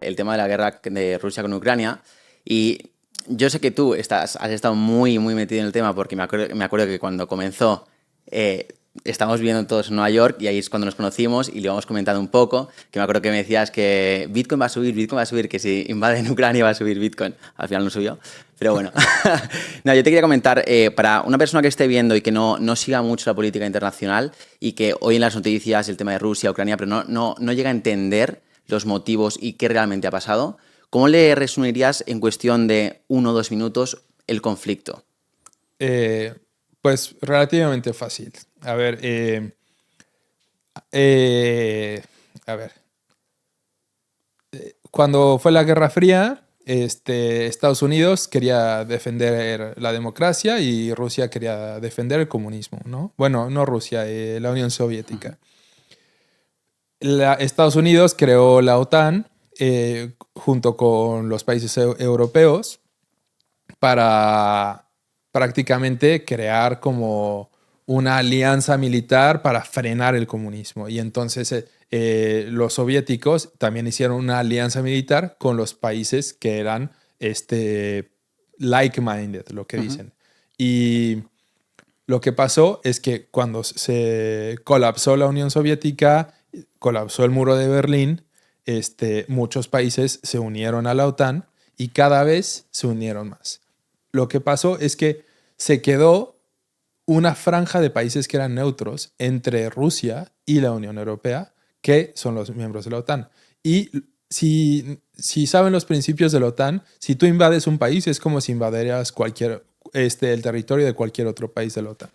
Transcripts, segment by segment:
el tema de la guerra de Rusia con Ucrania. Y yo sé que tú has estado muy, muy metido en el tema porque me acuerdo que cuando comenzó estábamos viviendo todos en Nueva York y ahí es cuando nos conocimos y le íbamos comentando un poco, que me acuerdo que me decías que Bitcoin va a subir, que si invaden Ucrania va a subir Bitcoin. Al final no subió, pero bueno. No, yo te quería comentar, para una persona que esté viendo y que no siga mucho la política internacional y que hoy en las noticias el tema de Rusia, Ucrania, pero no llega a entender los motivos y qué realmente ha pasado, ¿cómo le resumirías en cuestión de 1 o 2 minutos el conflicto? Pues relativamente fácil. Eh, a ver, cuando fue la Guerra Fría, Estados Unidos quería defender la democracia y Rusia quería defender el comunismo, ¿no? Bueno, no Rusia, la Unión Soviética. Estados Unidos creó la OTAN junto con los países europeos para prácticamente crear como una alianza militar para frenar el comunismo. Y entonces los soviéticos también hicieron una alianza militar con los países que eran like-minded, lo que dicen. Y lo que pasó es que cuando se colapsó la Unión Soviética, colapsó el muro de Berlín, muchos países se unieron a la OTAN y cada vez se unieron más. Lo que pasó es que se quedó una franja de países que eran neutros entre Rusia y la Unión Europea, que son los miembros de la OTAN. Y si saben los principios de la OTAN, si tú invades un país es como si invadieras el territorio de cualquier otro país de la OTAN.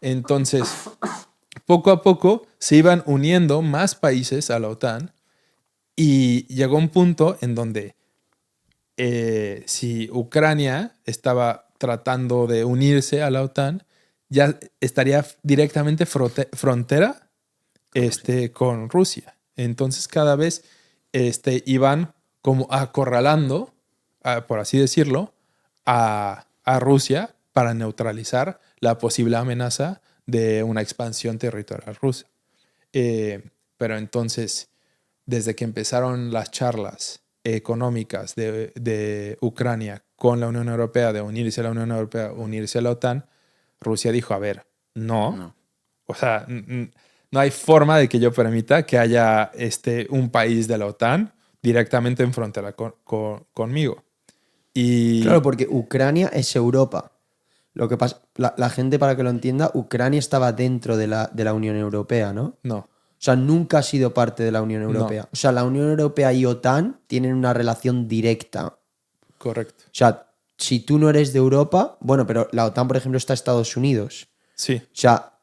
Entonces, poco a poco se iban uniendo más países a la OTAN y llegó un punto en donde si Ucrania estaba tratando de unirse a la OTAN, ya estaría directamente frontera con Rusia. Entonces cada vez iban como acorralando, por así decirlo, a Rusia para neutralizar la posible amenaza de una expansión territorial rusa. Pero entonces, desde que empezaron las charlas económicas de Ucrania con la Unión Europea, de unirse a la Unión Europea, unirse a la OTAN, Rusia dijo, a ver, no. O sea, no hay forma de que yo permita que haya un país de la OTAN directamente en frontera conmigo. Claro, porque Ucrania es Europa. Lo que pasa, la gente, para que lo entienda, Ucrania estaba dentro de la Unión Europea, ¿no? No. O sea, nunca ha sido parte de la Unión Europea. No. O sea, la Unión Europea y OTAN tienen una relación directa. Correcto. O sea, si tú no eres de Europa, bueno, pero la OTAN, por ejemplo, está en Estados Unidos. Sí. O sea,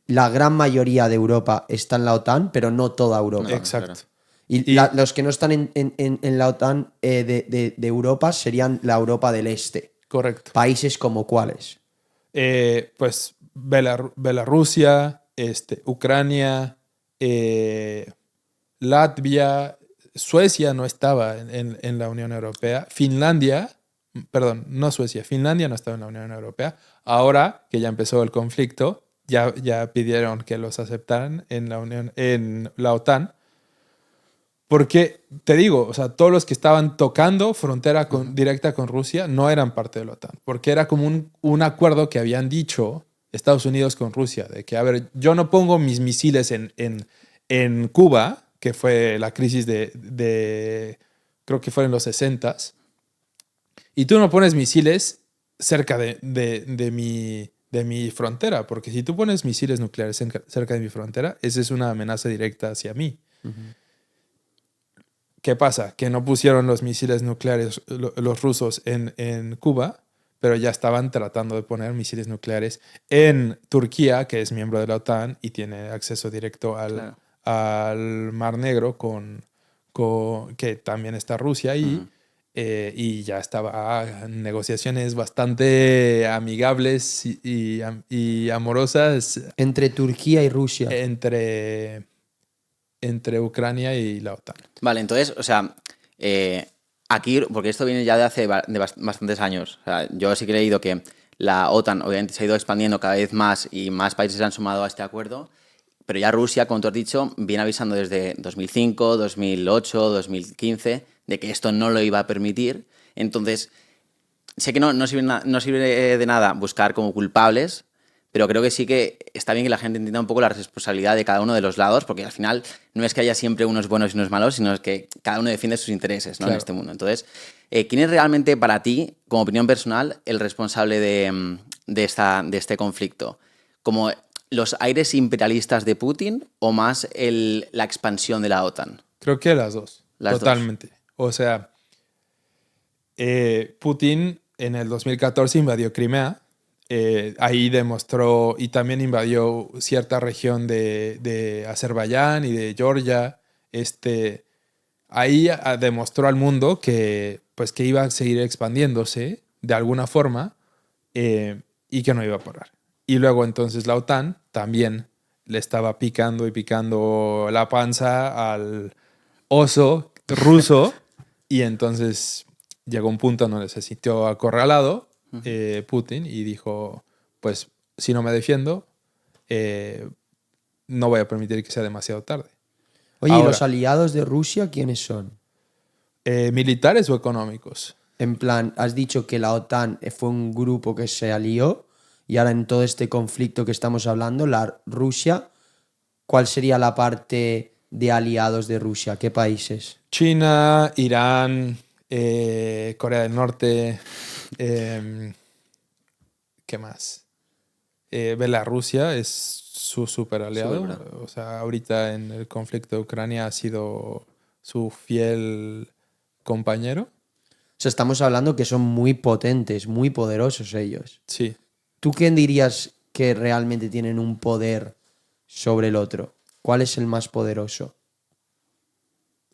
la gran mayoría de Europa está en la OTAN, pero no toda Europa. Exacto. Claro. Y los que no están en la OTAN de Europa serían la Europa del Este. Correcto. ¿Países como cuáles? Pues Bielorrusia, Ucrania, Latvia, Suecia no estaba en la Unión Europea. Finlandia no estaba en la Unión Europea. Ahora que ya empezó el conflicto, ya pidieron que los aceptaran en la OTAN. Porque, te digo, o sea, todos los que estaban tocando frontera directa con Rusia no eran parte de la OTAN. Porque era como un acuerdo que habían dicho Estados Unidos con Rusia. De que, a ver, yo no pongo mis misiles en Cuba, que fue la crisis creo que fue en los 60s. Y tú no pones misiles cerca de mi frontera. Porque si tú pones misiles nucleares cerca de mi frontera, esa es una amenaza directa hacia mí. ¿Qué pasa? Que no pusieron los misiles nucleares los rusos en Cuba, pero ya estaban tratando de poner misiles nucleares en Turquía, que es miembro de la OTAN y tiene acceso directo al Mar Negro, que también está Rusia ahí. Y ya estaba negociaciones bastante amigables y amorosas. Entre Turquía y Rusia. Entre Ucrania y la OTAN. Vale, entonces, o sea, aquí, porque esto viene ya de bastantes años. O sea, yo sí que he leído que la OTAN obviamente se ha ido expandiendo cada vez más y más países se han sumado a este acuerdo, pero ya Rusia, como tú has dicho, viene avisando desde 2005, 2008, 2015 de que esto no lo iba a permitir. Entonces, sé que no sirve de nada buscar como culpables, pero creo que sí que está bien que la gente entienda un poco la responsabilidad de cada uno de los lados, porque al final no es que haya siempre unos buenos y unos malos, sino que cada uno defiende sus intereses, ¿no? Claro. En este mundo. Entonces, ¿quién es realmente para ti, como opinión personal, el responsable de este conflicto? ¿Como los aires imperialistas de Putin o más la expansión de la OTAN? Creo que las dos. Las totalmente. O sea, Putin en el 2014 invadió Crimea. Ahí demostró, y también invadió cierta región de Azerbaiyán y de Georgia. Ahí demostró al mundo pues, que iba a seguir expandiéndose de alguna forma y que no iba a parar. Y luego entonces la OTAN también le estaba picando y picando la panza al oso ruso y entonces llegó un punto donde se sintió acorralado Putin y dijo, pues si no me defiendo, no voy a permitir que sea demasiado tarde. Oye, Ahora, ¿y los aliados de Rusia quiénes son? ¿militares o económicos? En plan, has dicho que la OTAN fue un grupo que se alió y ahora en todo este conflicto que estamos hablando, la Rusia, ¿cuál sería la parte de aliados de Rusia? ¿Qué países? China, Irán, Corea del Norte, ¿qué más? Bielorrusia es su super aliado. Súper. O sea, ahorita en el conflicto de Ucrania ha sido su fiel compañero. O sea, estamos hablando que son muy potentes, muy poderosos ellos. Sí. ¿Tú quién dirías que realmente tienen un poder sobre el otro? ¿Cuál es el más poderoso?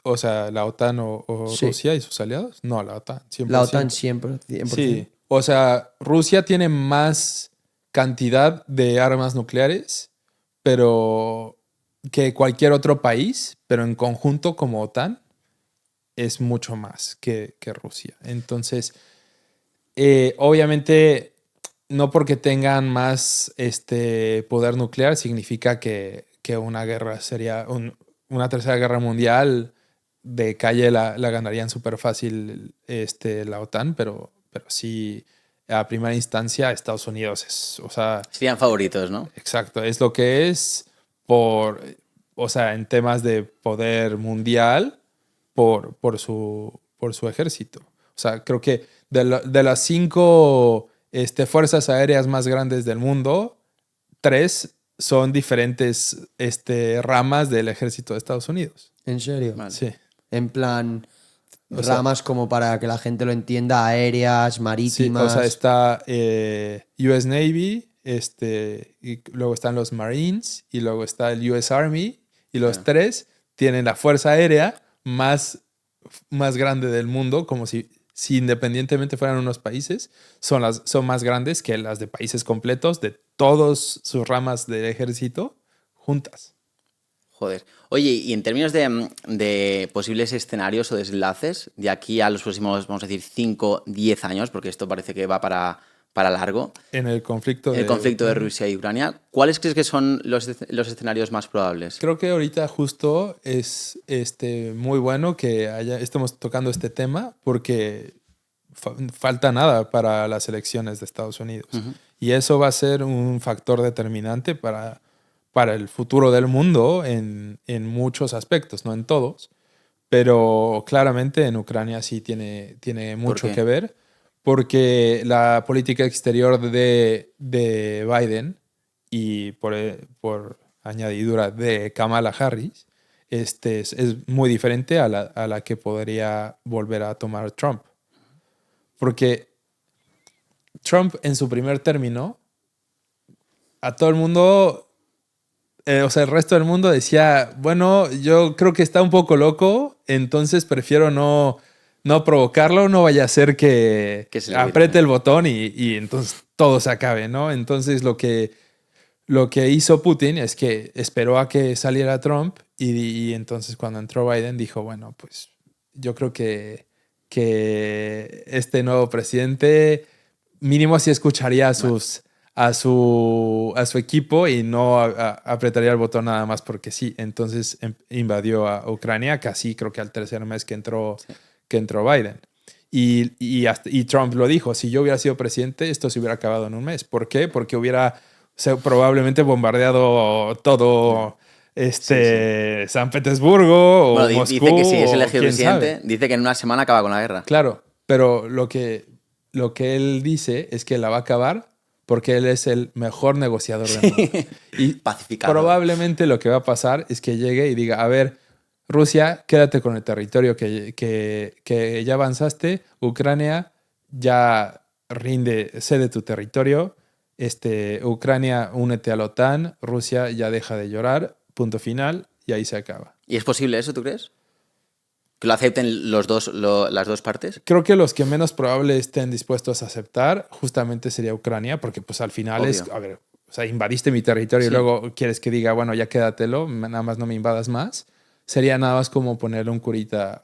O sea, la OTAN o Sí. Rusia y sus aliados. No, la OTAN, 100%. La OTAN siempre, 100%. Sí. O sea, Rusia tiene más cantidad de armas nucleares, pero que cualquier otro país, pero en conjunto como OTAN es mucho más que Rusia. Entonces, obviamente, no porque tengan más poder nuclear significa que una guerra sería una tercera guerra mundial de calle la ganarían súper fácil la OTAN, pero sí, a primera instancia, Estados Unidos es, o sea, Serían favoritos, ¿no? exacto, es lo que es o sea, en temas de poder mundial por su ejército. O sea, creo que de las 5 fuerzas aéreas más grandes del mundo, 3 son diferentes ramas del ejército de Estados Unidos. ¿En serio? Vale. Sí. En plan, O sea, ramas como para que la gente lo entienda, aéreas, sí, marítimas. o sea, está US Navy, y luego están los Marines, y luego está el US Army, y los Claro. 3 tienen la fuerza aérea más grande del mundo, como si independientemente fueran unos países, son más grandes que las de países completos, de todas sus ramas del ejército juntas. Joder. Oye, y en términos de posibles escenarios o desenlaces, de aquí a los próximos, vamos a decir, 5, 10 años, porque esto parece que va para largo, En el conflicto el conflicto de Rusia y Ucrania, ¿cuáles crees que son los escenarios más probables? Creo que ahorita justo es muy bueno que estemos tocando este tema porque falta nada para las elecciones de Estados Unidos. Y eso va a ser un factor determinante para el futuro del mundo en muchos aspectos, no en todos. Pero claramente en Ucrania sí tiene mucho qué? que ver porque la política exterior de Biden y por añadidura de Kamala Harris es muy diferente a la que podría volver a tomar Trump. Porque Trump en su primer término, a todo el mundo, o sea, el resto del mundo decía, bueno, yo creo que está un poco loco, entonces prefiero no provocarlo, no vaya a ser que Que se le apriete olvide. el botón y entonces todo se acabe, ¿no? Entonces lo que hizo Putin es que esperó a que saliera Trump y entonces cuando entró Biden dijo, bueno, pues yo creo que este nuevo presidente mínimo sí escucharía a su equipo y no apretaría el botón nada más porque sí. Entonces invadió a Ucrania, casi creo que al tercer mes que entró que entró Biden. Y Trump lo dijo, si yo hubiera sido presidente, esto se hubiera acabado en un mes. ¿Por qué? Porque hubiera probablemente bombardeado todo San Petersburgo o Bueno, Moscú. dice que si es elegido quién presidente, sabe. dice que en una semana acaba con la guerra. Claro, pero lo que él dice es que la va a acabar porque él es el mejor negociador del mundo. Y Pacificador. probablemente lo que va a pasar es que llegue y diga, a ver, Rusia, quédate con el territorio que ya avanzaste. Ucrania ya cede tu territorio. Ucrania, únete a la OTAN. Rusia ya deja de llorar. Punto final. Y ahí se acaba. ¿Y es posible eso, tú crees? ¿Que lo acepten las dos partes? Creo que los que menos probable estén dispuestos a aceptar justamente sería Ucrania, porque pues al final Obvio. es, a ver, o sea, invadiste mi territorio y Sí. luego quieres que diga, bueno, ya quédatelo, nada más no me invadas más. Sería nada más como ponerle un curita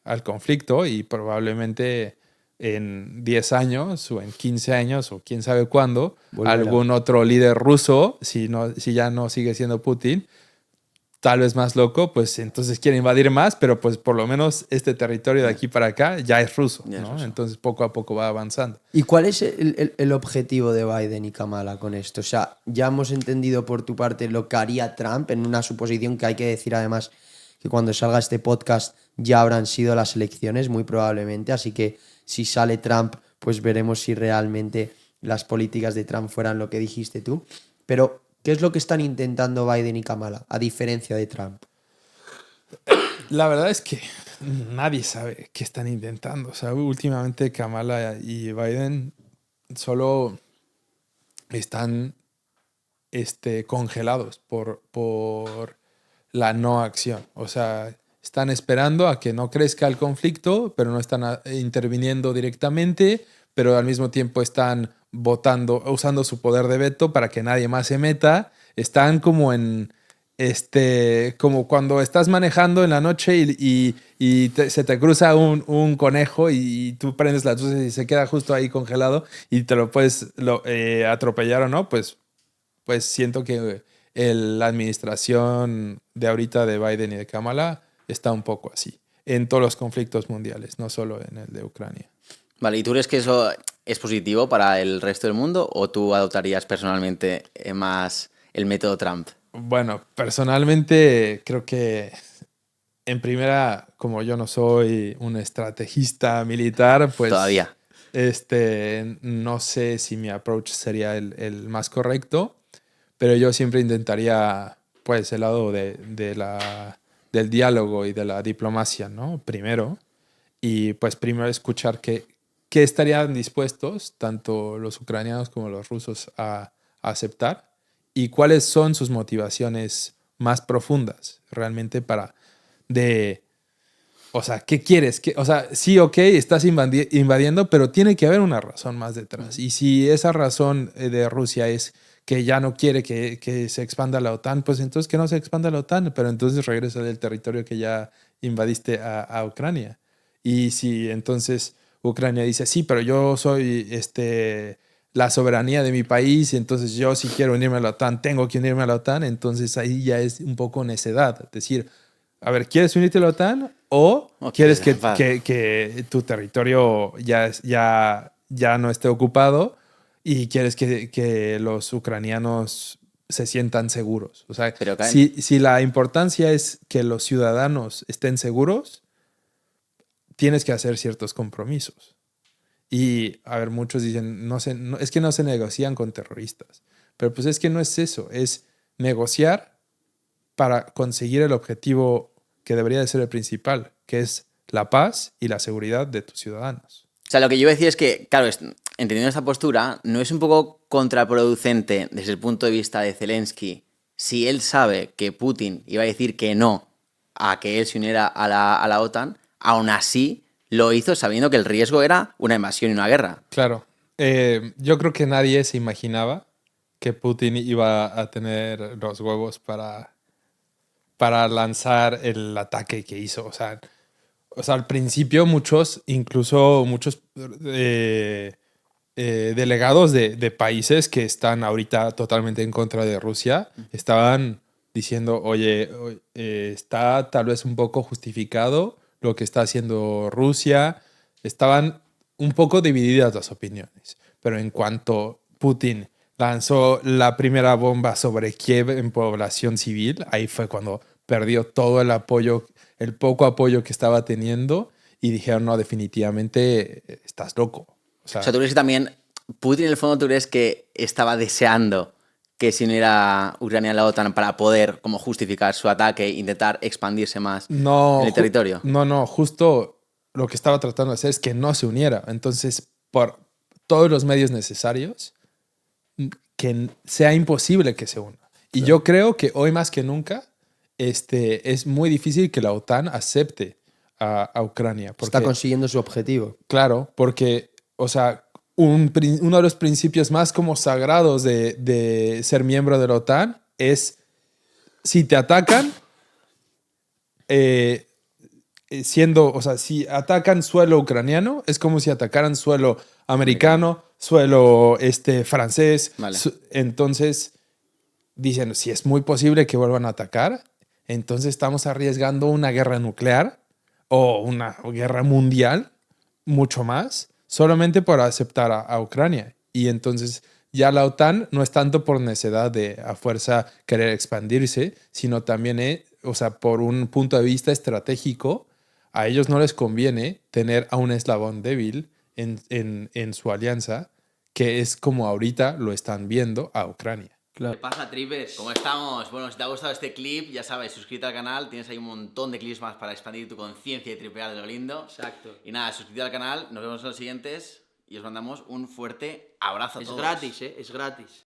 al conflicto y probablemente en 10 años o en 15 años o quién sabe cuándo, Volverá. algún otro líder ruso, si ya no sigue siendo Putin, tal vez más loco, pues entonces quiere invadir más, pero pues por lo menos este territorio de aquí para acá ya es ruso, Ya es ¿no? ruso. Entonces poco a poco va avanzando. ¿Y cuál es el objetivo de Biden y Kamala con esto? O sea, ya hemos entendido por tu parte lo que haría Trump en una suposición que hay que decir además que cuando salga este podcast ya habrán sido las elecciones, muy probablemente. Así que si sale Trump, pues veremos si realmente las políticas de Trump fueran lo que dijiste tú. Pero, ¿qué es lo que están intentando Biden y Kamala, a diferencia de Trump? La verdad es que nadie sabe qué están intentando. O sea, últimamente Kamala y Biden solo están congelados por la no acción. O sea, están esperando a que no crezca el conflicto, pero no están interviniendo directamente, pero al mismo tiempo están votando, usando su poder de veto para que nadie más se meta. Están como en como cuando estás manejando en la noche y se te cruza un conejo y tú prendes las luces y se queda justo ahí congelado y te lo puedes atropellar o no, pues siento que la administración de ahorita de Biden y de Kamala está un poco así en todos los conflictos mundiales, no solo en el de Ucrania. Vale, ¿y tú crees que eso es positivo para el resto del mundo o tú adoptarías personalmente más el método Trump? Bueno, personalmente creo que en primera, como yo no soy un estrategista militar, pues Todavía. No sé si mi approach sería el más correcto, pero yo siempre intentaría pues el lado del diálogo y de la diplomacia, ¿no? Primero, y pues primero escuchar qué estarían dispuestos tanto los ucranianos como los rusos a aceptar y cuáles son sus motivaciones más profundas realmente o sea, ¿qué quieres? O sea, sí, ok, estás invadiendo, pero tiene que haber una razón más detrás. Y si esa razón de Rusia es que ya no quiere que se expanda la OTAN, pues entonces que no se expanda la OTAN, pero entonces regresa del territorio que ya invadiste a Ucrania. Y si entonces Ucrania dice, sí, pero yo soy la soberanía de mi país y entonces yo si quiero unirme a la OTAN, tengo que unirme a la OTAN, entonces ahí ya es un poco necedad. Es decir, a ver, ¿quieres unirte a la OTAN o quieres que tu territorio ya no esté ocupado y quieres que los ucranianos se sientan seguros? O sea, Pero, si la importancia es que los ciudadanos estén seguros, tienes que hacer ciertos compromisos. Y, a ver, muchos dicen, es que no se negocian con terroristas. Pero pues es que no es eso, es negociar para conseguir el objetivo que debería de ser el principal, que es la paz y la seguridad de tus ciudadanos. O sea, lo que yo decía es que, claro, entendiendo esta postura, ¿no es un poco contraproducente desde el punto de vista de Zelensky si él sabe que Putin iba a decir que no a que él se uniera a la OTAN, aún así lo hizo sabiendo que el riesgo era una invasión y una guerra? Claro. Yo creo que nadie se imaginaba que Putin iba a tener los huevos para lanzar el ataque que hizo. O sea, al principio incluso muchos delegados de países que están ahorita totalmente en contra de Rusia estaban diciendo, oye, está tal vez un poco justificado lo que está haciendo Rusia. Estaban un poco divididas las opiniones. Pero en cuanto Putin lanzó la primera bomba sobre Kiev en población civil, ahí fue cuando perdió todo el apoyo, el poco apoyo que estaba teniendo y dijeron, no, definitivamente estás loco. O sea, ¿tú crees que también Putin en el fondo tú crees que estaba deseando que se uniera Ucrania a la OTAN para poder como justificar su ataque e intentar expandirse más en el territorio? No, justo lo que estaba tratando de hacer es que no se uniera. Entonces, por todos los medios necesarios, que sea imposible que se una. Y yo creo que hoy más que nunca es muy difícil que la OTAN acepte a Ucrania. Está consiguiendo su objetivo. Claro, porque, o sea, uno de los principios más como sagrados de ser miembro de la OTAN es si te atacan, o sea, si atacan suelo ucraniano, es como si atacaran suelo americano, suelo francés. Vale. Entonces, dicen, si es muy posible que vuelvan a atacar, entonces estamos arriesgando una guerra nuclear o una guerra mundial, mucho más, solamente por aceptar a Ucrania. Y entonces ya la OTAN no es tanto por necesidad de a fuerza querer expandirse, sino también, o sea, por un punto de vista estratégico, a ellos no les conviene tener a un eslabón débil en su alianza, que es como ahorita lo están viendo a Ucrania. Claro. ¿Qué pasa, Tripers? ¿Cómo estamos? Bueno, si te ha gustado este clip, ya sabes, suscríbete al canal, tienes ahí un montón de clips más para expandir tu conciencia y tripear de lo lindo. Exacto. Y nada, suscríbete al canal, nos vemos en los siguientes y os mandamos un fuerte abrazo a todos. Es gratis, ¿eh? Es gratis.